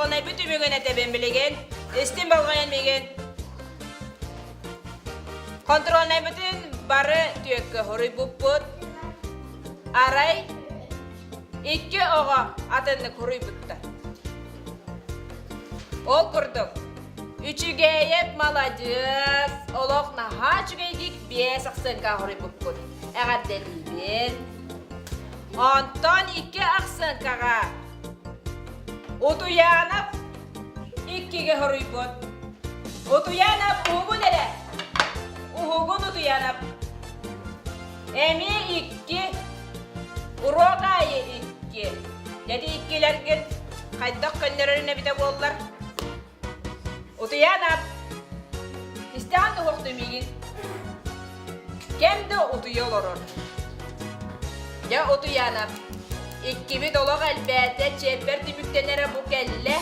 контрольный бүтүмүгөн этебен билеген, эстин болгон меген. Контрольный бүтүн бары түйөккө хоруй буппут. Арай 2 ого атынны хоруй бутта. Ол курдук. Үчүгейеп молодец. Олох наха чүгейдик 5 аксынга хоруй буппут. Эгадделибен. Антон 2 аксынкага. Утуянап 2ге хоруй бут. Утуянап угун эле. Угун утуянап. Эми 2 урогайы 2. Jadi 2лерген кайдак көннөрүнө бите боллар. Утуянап. Истан укту мигин. Кемде утуйолорор. Я утуянап. 2 бит олог албете чепер түбүктенере бу келле.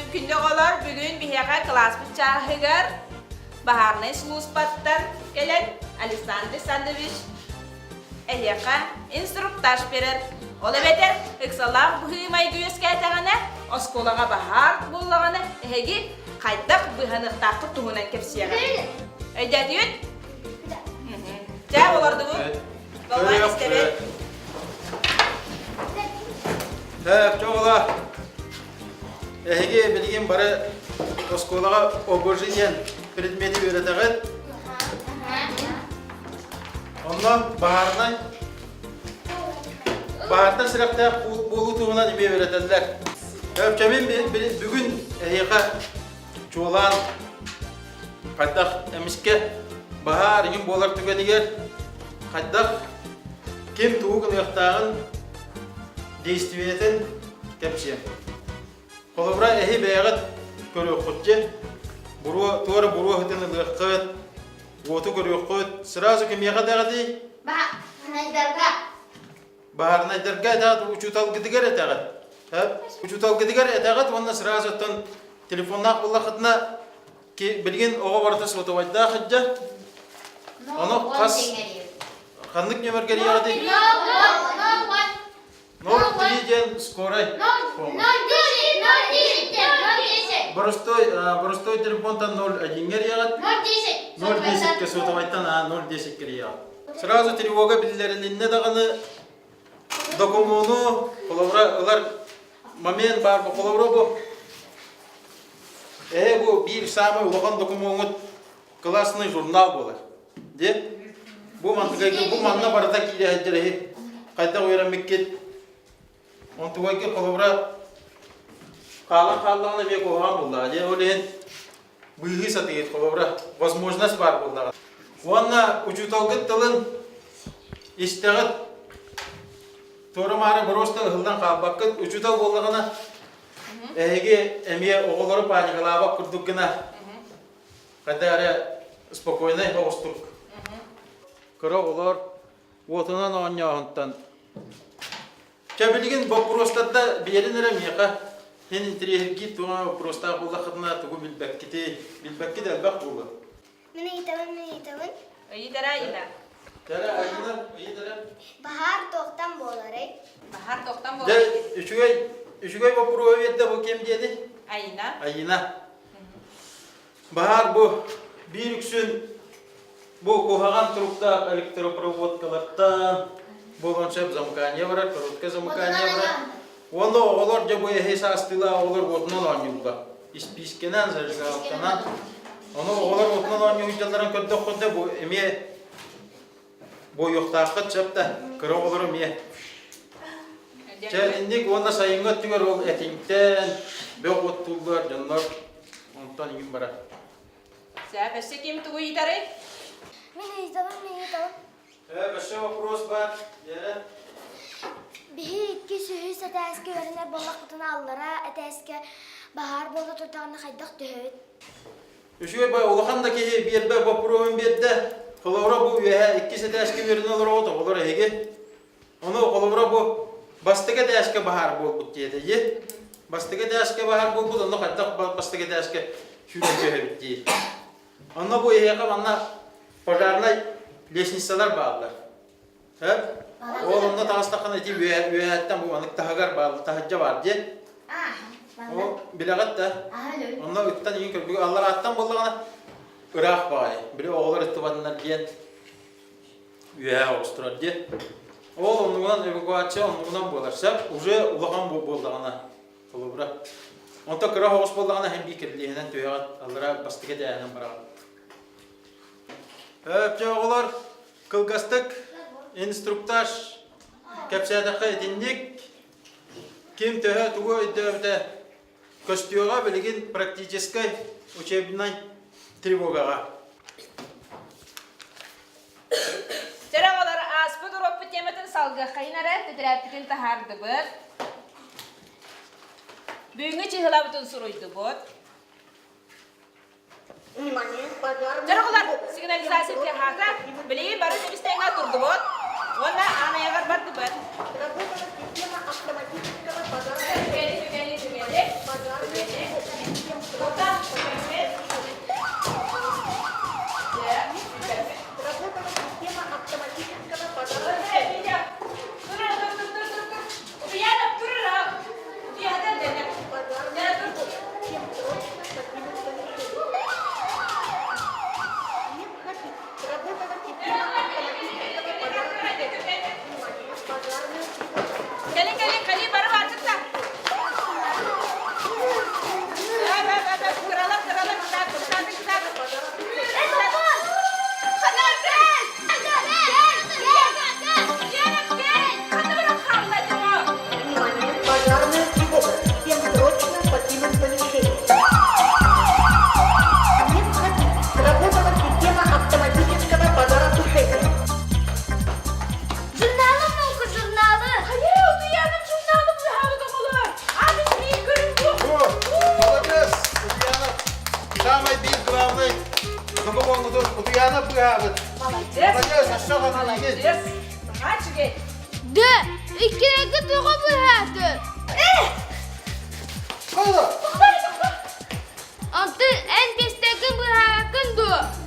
Күнде олар бүгін бихеға класс бітчағығыр. Бағарнай слуспаттан келен Александр Сандович әйеқа инструктаж берер. Олы бетер үксалақ бұхымай күйеске әтіғаны, осколаға бағар болағаны әйгі қайдақ бұханықтақы тұғынан кепсияға. Өйдәді үт? Жа оларды бұл? Болмай істебет. Жоғыла. Әйге білген бары осколаға обожинен предметі өретіғыд. Ондан бағарынан сұрақта болу туғынан еме өретілдер. Өпчәмен бүгін әйеға жолан қайдақ әміске бағар үйін болар түгенігер қайдақ кем туғын ұяқтағын действиетін кәпсем. Қолыбыра әйі бәйіғіт көрі құтче, туары бұру ғытыны лұққыт, оту көрі құт, сразу кем еға дәғады? Бағарын айдарға әтәғыт, учутал гідігер әтәғыт. Учутал гідігер әтәғыт, онына сразу тұн телефоннақ бұлла қытына білген оға барыты соту айда қыджа. Оны қас қандық немергер еғады? 0-3 скорай. Боростой телефонтан 0-1-гер еғат. 0-10 ке сотавайттан 0-10 кер еғат. Сразу тревога білдерілінне дағаны документу, олар момент бар бұл қолабыра бұл. Бұл бір самый ұлған документ классный журнал болар. Бұл маңна барыда кейде әйдері қайта ойрамек кет. Он тугайки қолабыра қалан-қалағына бек оған болды. Олен бұйғы сатығет қолабыра возможность бар болды. Онна учуталғыт тылын істеғіт торымары бұросты ғылдан қалбаққыт учутал болдығына әйге әме оғылары паникалабақ күрдіккіна қайда әрі спокойнай оғыстық. Күрі олар отынан оңняғынттан Чабилигин вопростарда беренерем яка hen интерьерги туга вопростар болда хатна тугу билбекките албак болду. Мен итабын. Ыйдара айна. Тара айна. Bahar тоқтан болары. Bahar тоқтан болары. Üçügey vapuru övetde bu kim dedi? Ayna. Bahar bu bir üksün bu kohagan trukta elektroprovодкалардан болған шеп замкания бар, коротка замкания бар. Оны олар жа бой хеса астыла олар отынан анюлга. Испискенен зажигалканан. Оны олар отынан анюлгаларын көрдік қойды бу эме бой yoқтақы чепті кірі олар эме. Чәліндік оны сайынға түгер ол әтіңтен бөк оттулар жанлар онтан егін бара. Сәбәсі кем түгі итары? Мен итабын. Бәші вопрос бар. Бихи икки сүйіс әтәске өрінер болақ құтына аллара әтәске бағар болды тұртағына қайдақ түйет. Üçüge bay olakan da ki bir be vapurun bir de kolavra bu üye ikisi de eski birine olur oldu olur ege. Onu kolavra bu bastıga da eski bahar bol bu diye de bastıga da eski bahar bol bu da onu hatta bastıga da eski şöyle bitti. Onunla bu üye kamanla pazarına leşnisalar bağlılar. Hep oğlumda tağıstakın eti üyetten bu anık tahagar bağlı tahacca var diye. O bilagat da. Onlar ütten iyi köpük. Allah attan bollağına Irak bağlı. Biri oğullar ıttıbadınlar diyen üye oluşturar diye. Oğul onundan evakuatçı onundan bolarsa уже ulağan boldağına olubra. Onta kıra hoğuz boldağına hem bir kirliğinden tüyeğat Allah'a bastığa değerden bırağı. Hepçe oğullar kılgastık, instruktaj, kepsiyadakı edindik. Kim tühe tuğu idde Костюга билигин практической учебной тревогаға. Жарағалар аспы дұроппы теметін салғы қайнары тетірәптікін тахарды бұд. Бүгінгі чехылабытын сұруйды бұд. Жарағалар сигнализация техаға білейін бары немістейңа тұрды бұд. Онна анаяғар барды бұд. Antı en pisteki bu hakkındı.